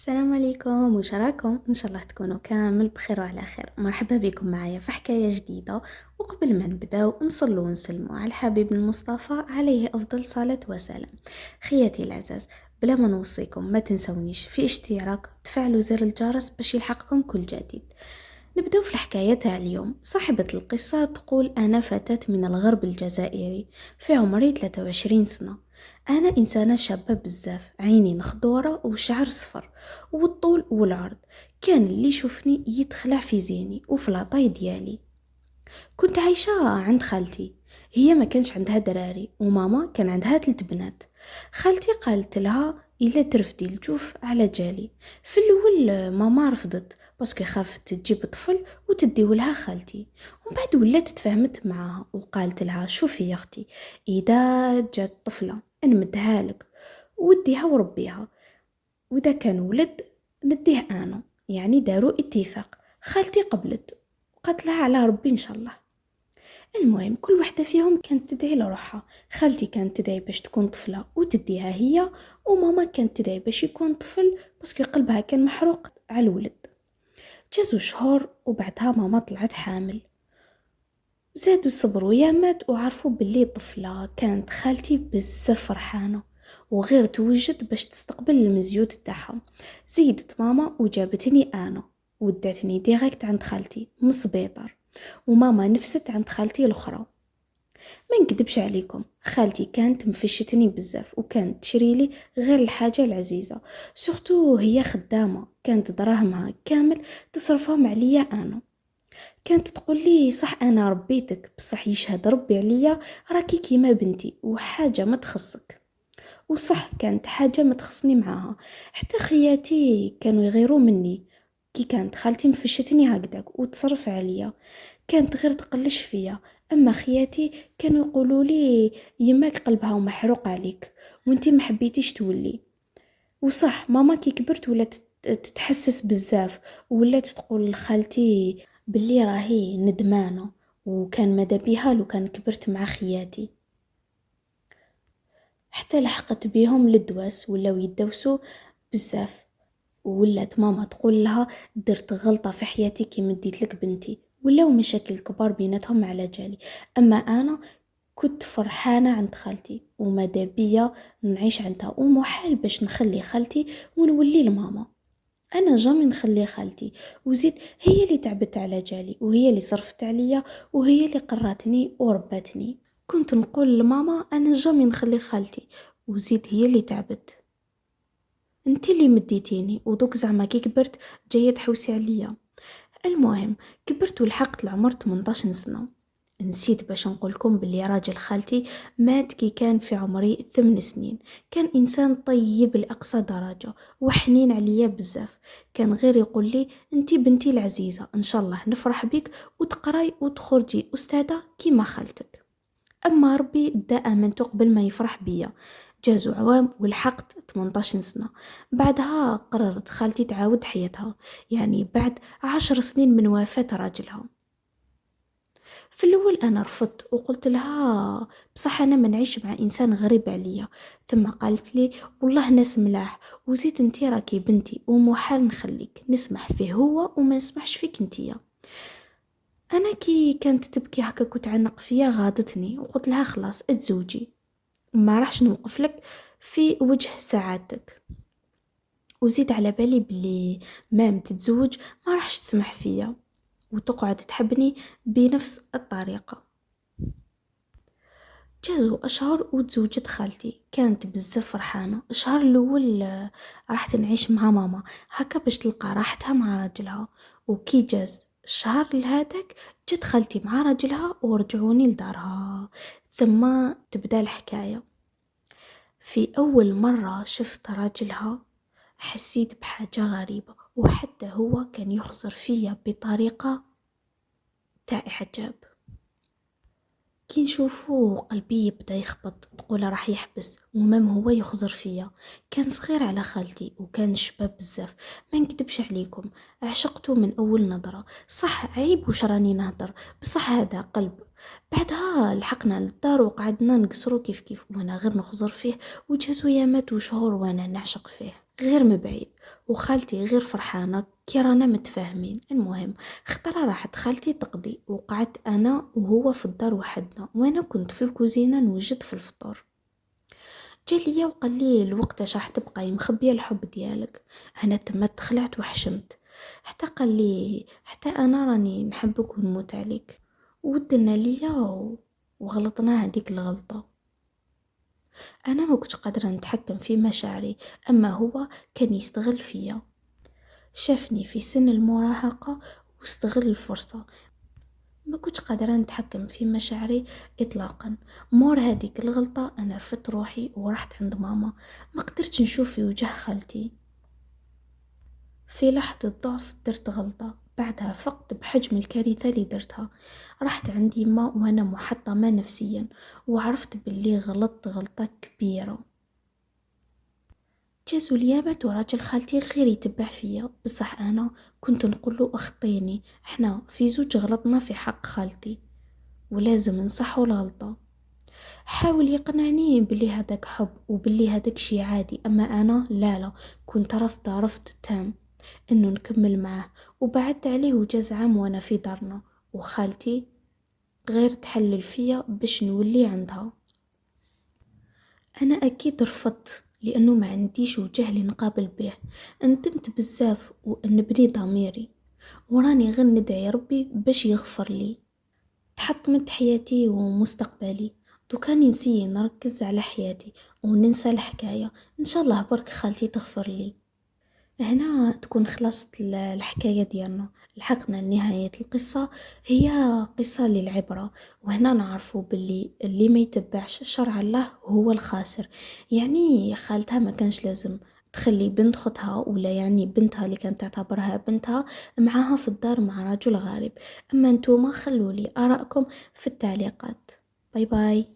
السلام عليكم، وش راكم؟ ان شاء الله تكونوا كامل بخير وعلى خير. مرحبا بكم معايا في حكايه جديده. وقبل ما نبداو نصلوا ونسلموا على الحبيب المصطفى عليه افضل صلاه وسلام. خياتي العزاز، بلا ما نوصيكم ما تنسونيش في اشتراك تفعلوا زر الجرس باش يلحقكم كل جديد. نبداو في الحكايه تاع اليوم. صاحبه القصه تقول: انا فتاه من الغرب الجزائري، في عمري 23 سنه. انا انسانه شابه بزاف، عيني نخضوره وشعر صفر والطول والعرض. كان اللي يشوفني يتخلع في زيني وفي العطاي ديالي. كنت عايشة عند خالتي، هي ما كانش عندها دراري وماما كان عندها 3 بنات. خالتي قالت لها إلا ترفدي الجوف على جالي. في الأول ماما رفضت باسكو خافت تجيب طفل وتديولها خالتي. ومن بعد ولات تفاهمت معاها وقالت لها: شوفي يا أختي، إذا جات طفلة نمدها لك وديها وربيها، وإذا كان ولد نديه أنا. يعني داروا اتفاق. خالتي قبلت وقالت لها: على ربي إن شاء الله. المهم كل واحدة فيهم كانت تدعي لروحها. خالتي كانت تدعي باش تكون طفلة وتديها هي، وماما كانت تدعي باش يكون طفل باسكو قلبها كان محروق على الولد. جازو شهور وبعدها ماما طلعت حامل. زادوا صبروا يامات وعرفوا باللي طفلة. كانت خالتي بزاف فرحانة وغير توجد باش تستقبل المزيود تاعها. زيدت ماما وجابتني انا وداتني ديريكت عند خالتي من السبيطار، وماما نفست عند خالتي الاخرى. ما نكدبش عليكم، خالتي كانت مفشتني بزاف وكانت تشري لي غير الحاجه العزيزه. سورتو هي خدامه، كانت دراهمها كامل تصرفهم عليا انا. كانت تقول لي: صح انا ربيتك، بصح يشهد ربي عليا راكي كيما بنتي وحاجه ما تخصك. وصح كانت حاجه ما تخصني معاها. حتى خياتي كانوا يغيروا مني كي كانت خالتي مفشتني هكذاك وتصرف عليا، كانت غير تقلش فيا. اما خياتي كانوا يقولوا لي: يماك قلبها محروق عليك وانتي ما حبيتيش تولي. وصح ماما كي كبرت ولات تتحسس بزاف، ولات تقول لخالتي باللي راهي ندمانه وكان ماذا بيها لو كان كبرت مع خياتي. حتى لحقت بيهم للدواس ولاو يدوسوا بزاف، وولات ماما تقول لها: درت غلطة في حياتي كي مديت لك بنتي. ولاو مشاكل كبار بيناتهم على جالي. اما انا كنت فرحانة عند خالتي وماذا بيا نعيش عندها، ومحال باش نخلي خالتي ونولي لماما. انا جامي نخلي خالتي، وزيد هي اللي تعبت على جالي وهي اللي صرفت عليا وهي اللي قراتني وربتني. كنت نقول لماما: انا جامي نخلي خالتي، وزيد هي اللي تعبت. انتي اللي مديتيني ودوك زعما كي كبرت جايه تحوسي عليا. المهم كبرت ولحقت العمر 18 سنه. نسيت باش نقولكم باللي راجل خالتي مات كي كان في عمري 8 سنين. كان انسان طيب لاقصى درجه وحنين عليا بزاف. كان غير يقول لي: انتي بنتي العزيزه، ان شاء الله نفرح بك وتقراي وتخرجي استاذه كيما خالتك. اما ربي دا امنته قبل ما يفرح بيا. جازوا عوام ولحقت 18 سنة. بعدها قررت خالتي تعاود حياتها، يعني بعد 10 سنين من وفاة راجلها. في الأول أنا رفضت وقلت لها: بصح أنا ما نعيش مع إنسان غريب عليا. ثم قالت لي: والله ناس ملاح، وزيد انتي راكي بنتي ومحال نخليك نسمح فيه هو وما نسمحش فيك انتيا. أنا كي كانت تبكي هكا كنت عنق فيا غاضتني وقلت لها: خلاص اتزوجي، ما راحش نوقف لك في وجه سعادتك. وزيد على بالي بلي مام تتزوج ما راحش تسمح فيا وتقعد تحبني بنفس الطريقة. جازوا أشهر وتزوجت خالتي. كانت بزاف فرحانة. الشهر الأول راحت نعيش مع ماما هكا باش تلقى راحتها مع راجلها. وكي جاز الشهر لهذاك جت خالتي مع راجلها ورجعوني لدارها. ثم تبدأ الحكاية. في أول مرة شفت راجلها حسيت بحاجة غريبة، وحتى هو كان يخزر فيا بطريقة تاع إعجاب. كي نشوفه قلبي يبدا يخبط، تقول راح يحبس. ومام هو يخزر فيا. كان صغير على خالتي وكان شباب بزاف. ما نكدبش عليكم، عشقته من اول نظره. صح عيب وش راني نهدر، بصح هذا قلب. بعدها لحقنا للدار وقعدنا نقصرو كيف كيف وانا غير نخزر فيه، وجازو يامات وشهور وانا نعشق فيه. غير مبعيد، وخالتي غير فرحانة كي رانا متفاهمين. المهم خطرة راحت خالتي تقضي، وقعدت أنا وهو في الدار وحدنا، وأنا كنت في الكوزينة نوجد في الفطور. جا ليا وقال لي الوقت راح تبقاي مخبية الحب ديالك. أنا تما تخلعت وحشمت. حتى قال لي حتى أنا راني نحبك ونموت عليك. ودنا ليا وغلطنا هذيك الغلطة. أنا ما كنتش قادرة نتحكم في مشاعري، أما هو كان يستغل فيا. شافني في سن المراهقة واستغل الفرصة. ما كنتش قادرة نتحكم في مشاعري إطلاقا. مور هذيك الغلطة أنا رفدت روحي ورحت عند ماما. ما قدرتش نشوف في وجه خالتي. في لحظة ضعف درت غلطة، بعدها فقت بحجم الكارثة اللي درتها. رحت عند يما وأنا محطمة نفسيا، وعرفت باللي غلطت غلطة كبيرة. جازو ليامات وراجل خالتي غير يتبع فيا، بصح أنا كنت نقوله أخطيني، احنا في زوج غلطنا في حق خالتي ولازم نصحو الغلطة. حاول يقنعني باللي هذاك حب وباللي هذاك شي عادي، أما أنا لا، كنت رافضة رفض تام إنه نكمل معاه. وبعدت عليه وجاز عام وأنا في دارنا، وخالتي غير تحلل فيا باش نولي عندها. أنا أكيد رفضت لأنه ما عنديش وجه اللي نقابل به. ندمت بزاف ونبني ضميري، وراني غير ندعي ربي باش يغفر لي. تحطمت حياتي ومستقبلي، دوكا نسي نركز على حياتي وننسى الحكاية. إن شاء الله برك خالتي تغفر لي. هنا تكون خلصت الحكاية ديالنا، لحقنا لنهاية القصة. هي قصة للعبرة، وهنا نعرفوا باللي اللي ما يتبعش شرع الله هو الخاسر. يعني خالتها ما كانش لازم تخلي بنت خطها، ولا يعني بنتها اللي كانت تعتبرها بنتها معاها في الدار مع رجل غريب. أما انتوما خلوا لي آراءكم في التعليقات. باي باي.